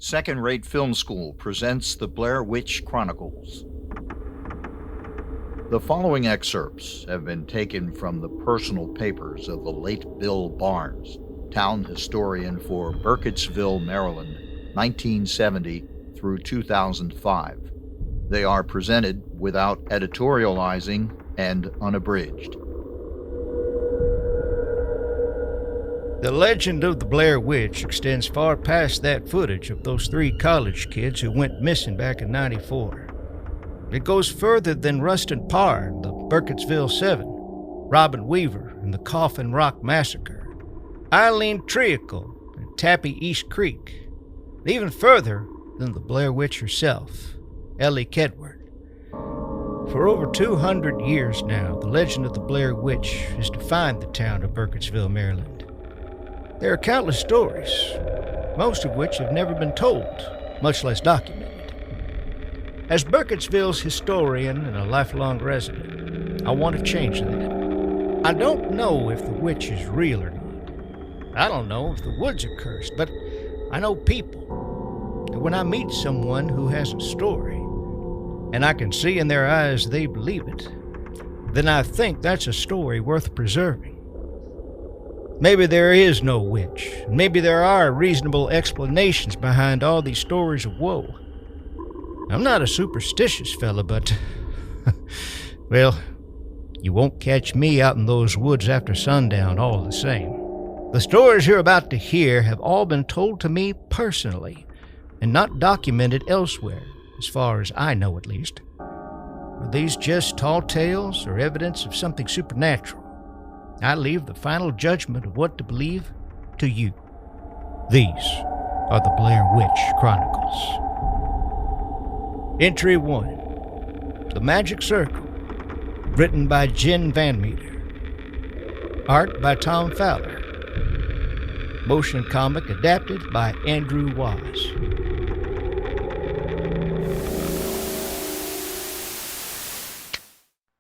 Second-Rate Film School presents The Blair Witch Chronicles. The following excerpts have been taken from the personal papers of the late Bill Barnes, town historian for Burkittsville, Maryland, 1970 through 2005. They are presented without editorializing and unabridged. The legend of the Blair Witch extends far past that footage of those 3 college kids who went missing back in '94. It goes further than Rustin Parr and the Burkittsville 7, Robin Weaver and the Coffin Rock Massacre, Eileen Treacle and Tappy East Creek, and even further than the Blair Witch herself, Ellie Kedward. For over 200 years now, the legend of the Blair Witch has defined the town of Burkittsville, Maryland. There are countless stories, most of which have never been told, much less documented. As Burkittsville's historian and a lifelong resident, I want to change that. I don't know if the witch is real or not. I don't know if the woods are cursed, but I know people. And when I meet someone who has a story, and I can see in their eyes they believe it, then I think that's a story worth preserving. Maybe there is no witch. Maybe there are reasonable explanations behind all these stories of woe. I'm not a superstitious fella, but, well, you won't catch me out in those woods after sundown all the same. The stories you're about to hear have all been told to me personally, and not documented elsewhere, as far as I know at least. Are these just tall tales or evidence of something supernatural? I leave the final judgment of what to believe to you. These are the Blair Witch Chronicles. Entry 1. The Magic Circle. Written by Jen Van Meter. Art by Tom Fowler. Motion comic adapted by Andrew Waz.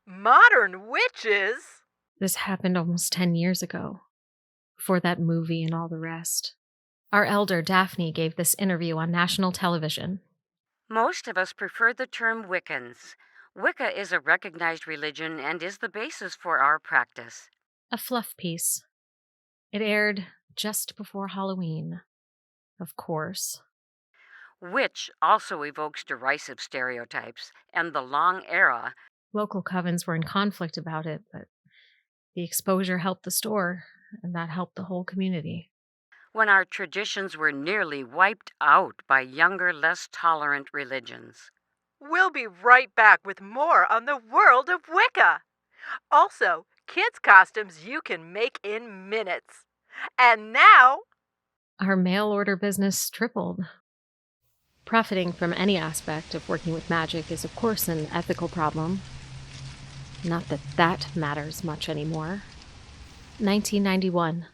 Modern witches? This happened almost 10 years ago, before that movie and all the rest. Our elder, Daphne, gave this interview on national television. Most of us prefer the term Wiccans. Wicca is a recognized religion and is the basis for our practice. A fluff piece. It aired just before Halloween, of course. Witch also evokes derisive stereotypes, and the long era. Local covens were in conflict about it, but the exposure helped the store, and that helped the whole community. When our traditions were nearly wiped out by younger, less tolerant religions. We'll be right back with more on the world of Wicca. Also, kids' costumes you can make in minutes. And now, our mail order business tripled. Profiting from any aspect of working with magic is, of course, an ethical problem. Not that that matters much anymore. 1991.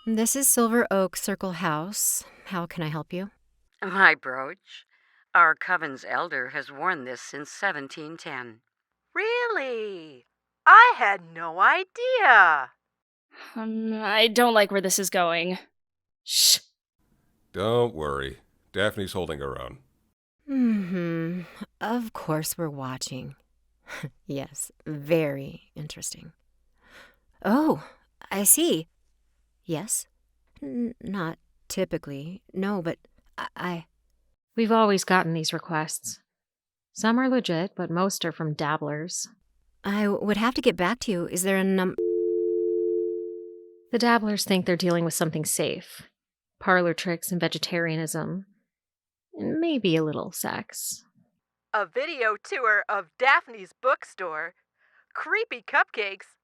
This is Silver Oak Circle House. How can I help you? My brooch. Our coven's elder has worn this since 1710. Really? I had no idea. I don't like where this is going. Shh. Don't worry. Daphne's holding her own. Of course we're watching. Yes, very interesting. Oh, I see. Yes? Not typically. No, but I... We've always gotten these requests. Some are legit, but most are from dabblers. I would have to get back to you. Is there a The dabblers think they're dealing with something safe. Parlor tricks and vegetarianism. And maybe a little sex. A video tour of Daphne's bookstore, creepy cupcakes,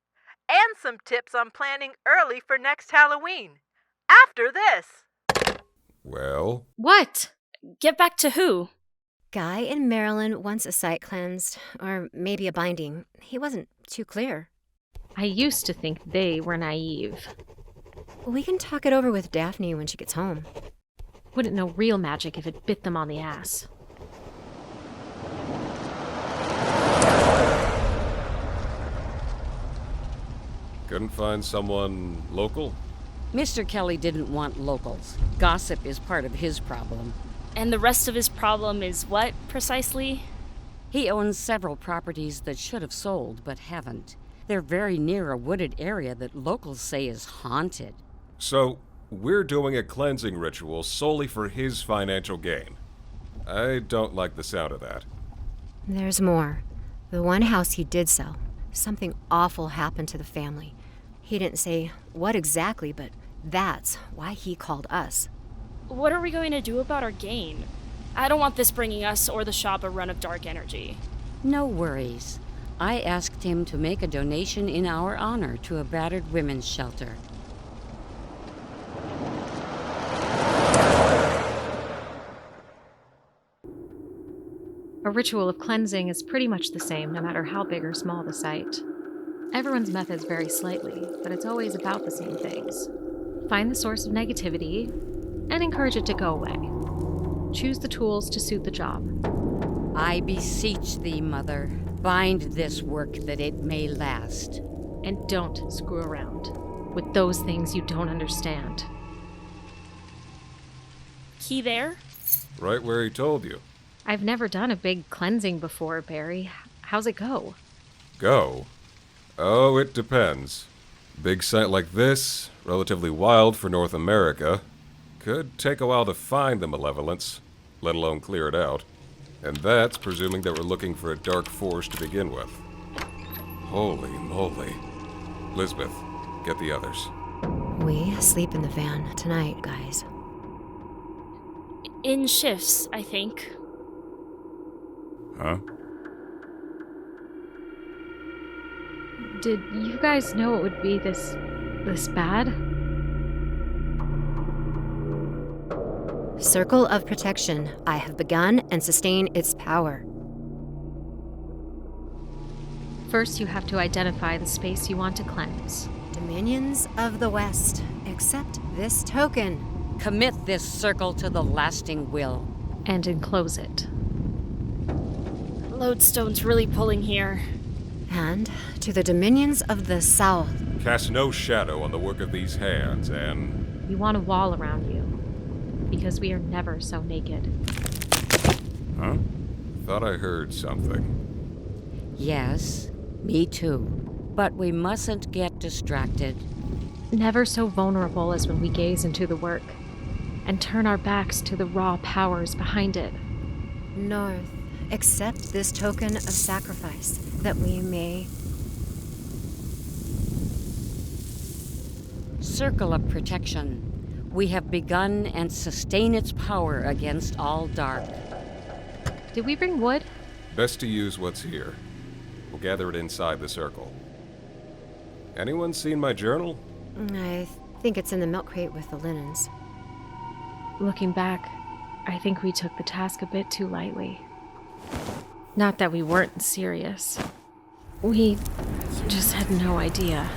and some tips on planning early for next Halloween. After this. Well? What? Get back to who? Guy in Maryland wants a site cleansed, or maybe a binding. He wasn't too clear. I used to think they were naive. We can talk it over with Daphne when she gets home. Wouldn't know real magic if it bit them on the ass. Couldn't find someone local? Mr. Kelly didn't want locals. Gossip is part of his problem. And the rest of his problem is what, precisely? He owns several properties that should have sold, but haven't. They're very near a wooded area that locals say is haunted. So, we're doing a cleansing ritual solely for his financial gain. I don't like the sound of that. There's more. The one house he did sell, something awful happened to the family. He didn't say what exactly, but that's why he called us. What are we going to do about our gain? I don't want this bringing us or the shop a run of dark energy. No worries. I asked him to make a donation in our honor to a battered women's shelter. A ritual of cleansing is pretty much the same no matter how big or small the site. Everyone's methods vary slightly, but it's always about the same things. Find the source of negativity and encourage it to go away. Choose the tools to suit the job. I beseech thee, Mother, bind this work that it may last. And don't screw around with those things you don't understand. Key there? Right where he told you. I've never done a big cleansing before, Barry. How's it go? Go? Oh, it depends. Big site like this, relatively wild for North America, could take a while to find the malevolence, let alone clear it out. And that's presuming that we're looking for a dark force to begin with. Holy moly. Lisbeth, get the others. We sleep in the van tonight, guys. In shifts, I think. Huh? Did you guys know it would be this bad? Circle of protection. I have begun and sustain its power. First, you have to identify the space you want to cleanse. Dominions of the West, accept this token. Commit this circle to the lasting will. And enclose it. Lodestone's really pulling here. And to the dominions of the South. Cast no shadow on the work of these hands, and... You want a wall around you, because we are never so naked. Huh? Thought I heard something. Yes, me too. But we mustn't get distracted. Never so vulnerable as when we gaze into the work, and turn our backs to the raw powers behind it. North, accept this token of sacrifice, that we may... Circle of protection. We have begun and sustain its power against all dark. Did we bring wood? Best to use what's here. We'll gather it inside the circle. Anyone seen my journal? I think it's in the milk crate with the linens. Looking back, I think we took the task a bit too lightly. Not that we weren't serious. We just had no idea.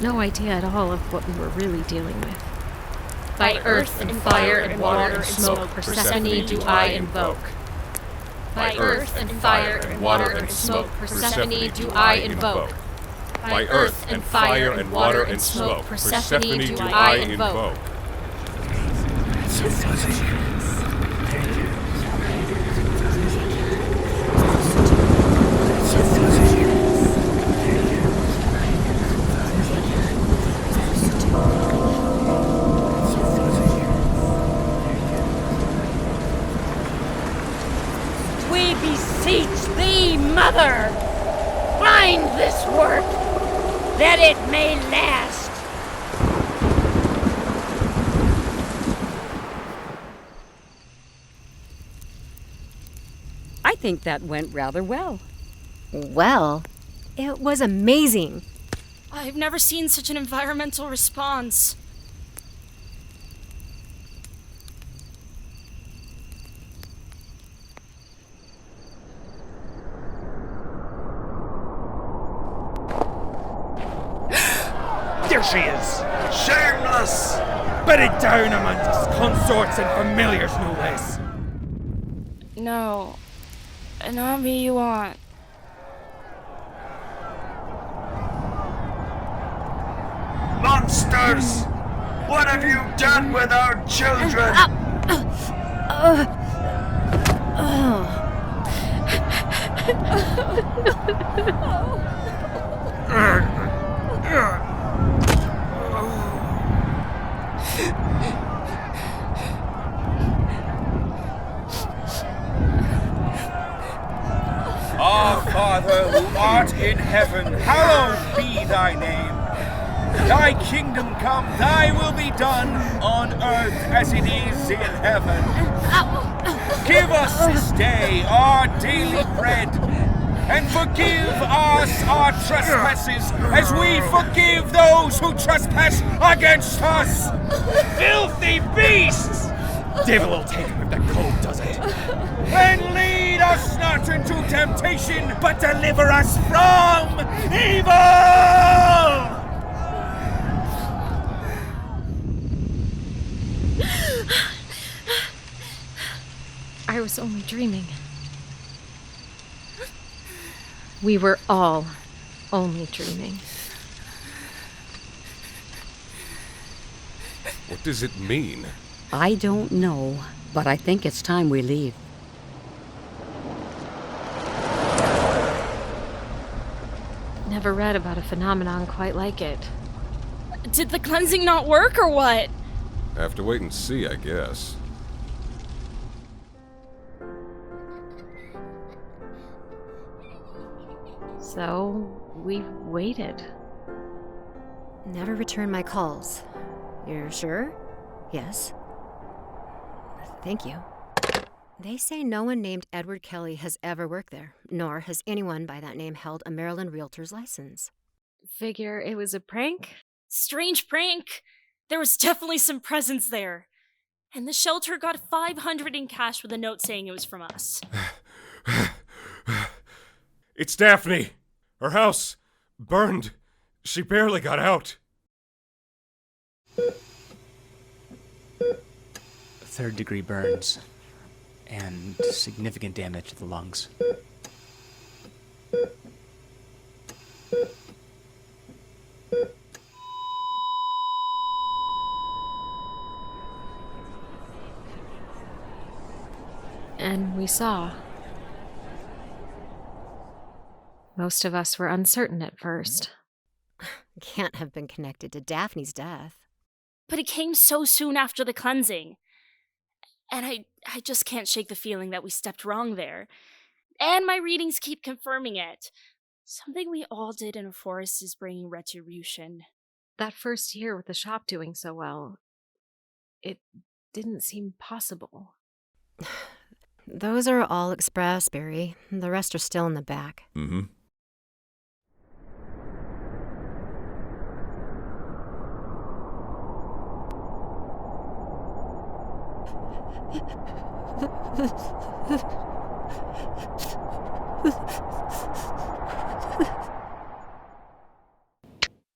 No idea at all of what we were really dealing with. By earth and fire and water and smoke, Persephone do I invoke. By earth and fire and water and smoke, Persephone do I invoke. By earth and fire and water and smoke, Persephone do I invoke. We beseech thee, Mother! Bind this work, that it may last! I think that went rather well. Well, it was amazing. I've never seen such an environmental response. There she is! Shameless! Bedded down amongst consorts and familiars, no less. No. Not me you want. Monsters! What have you done with our children? Our Father who art in heaven, hallowed be thy name. Thy kingdom come, thy will be done on earth as it is in heaven. Give us this day our daily bread, and forgive us our trespasses as we forgive those who trespass against us. Filthy beasts! Devil will take him if that cold does it. And lead us not into temptation, but deliver us from evil! I was only dreaming. We were all only dreaming. What does it mean? I don't know, but I think it's time we leave. Never read about a phenomenon quite like it. Did the cleansing not work or what? Have to wait and see, I guess. So, we waited. Never return my calls. You're sure? Yes. Thank you. They say no one named Edward Kelly has ever worked there, nor has anyone by that name held a Maryland realtor's license. Figure it was a prank? Strange prank. There was definitely some presents there. And the shelter got $500 in cash with a note saying it was from us. It's Daphne! Her house burned. She barely got out. Third-degree burns and significant damage to the lungs. And we saw. Most of us were uncertain at first. Can't have been connected to Daphne's death. But it came so soon after the cleansing. And I just can't shake the feeling that we stepped wrong there. And my readings keep confirming it. Something we all did in a forest is bringing retribution. That first year with the shop doing so well, it didn't seem possible. Those are all express, Barry. The rest are still in the back. Mm-hmm.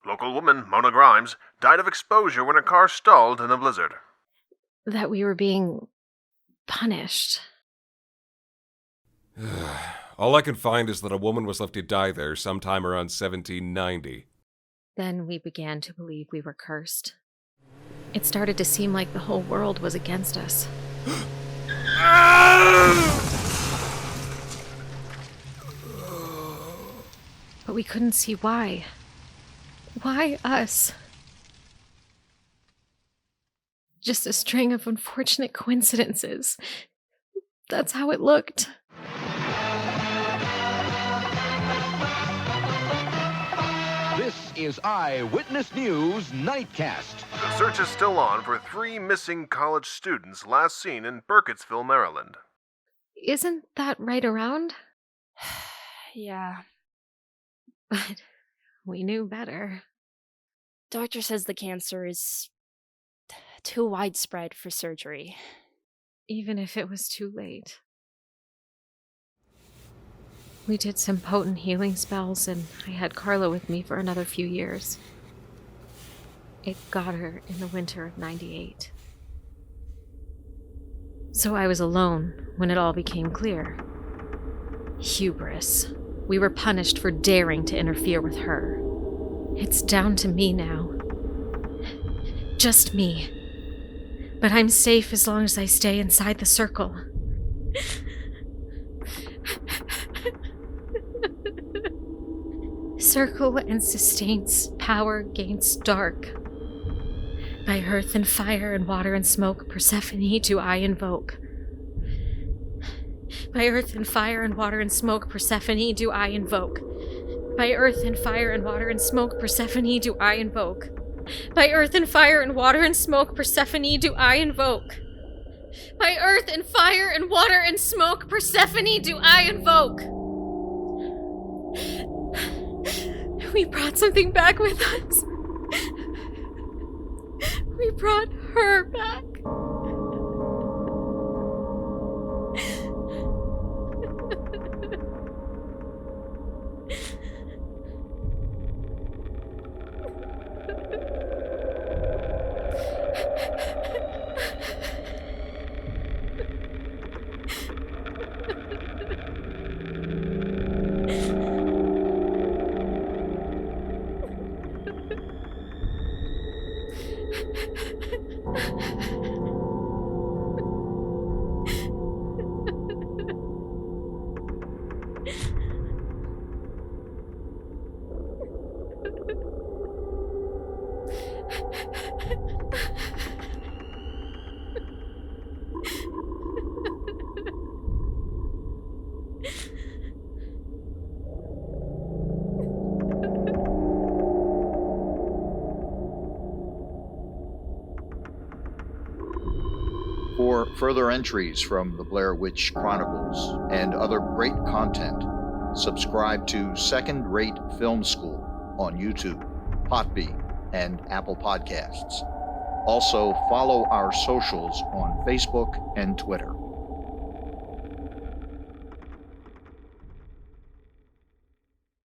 Local woman, Mona Grimes, died of exposure when her car stalled in a blizzard. That we were being punished. All I can find is that a woman was left to die there sometime around 1790. Then we began to believe we were cursed. It started to seem like the whole world was against us. But we couldn't see why. Why us? Just a string of unfortunate coincidences. That's how it looked. This is Eyewitness News Nightcast. The search is still on for 3 missing college students last seen in Burkittsville, Maryland. Isn't that right around? Yeah. But we knew better. Doctor says the cancer is too widespread for surgery. Even if it was too late. We did some potent healing spells, and I had Carla with me for another few years. It got her in the winter of '98. So I was alone when it all became clear. Hubris. We were punished for daring to interfere with her. It's down to me now. Just me. But I'm safe as long as I stay inside the circle. Circle and sustains power against dark. By earth and fire and water and smoke, Persephone do I invoke. By earth and fire and water and smoke, Persephone do I invoke. By earth and fire and water and smoke, Persephone do I invoke. By earth and fire and water and smoke, Persephone do I invoke. By earth and fire and water and smoke, Persephone do I invoke. We brought something back with us. We brought her back. For further entries from the Blair Witch Chronicles and other great content, subscribe to Second Rate Film School on YouTube, Podbean, and Apple Podcasts. Also, follow our socials on Facebook and Twitter.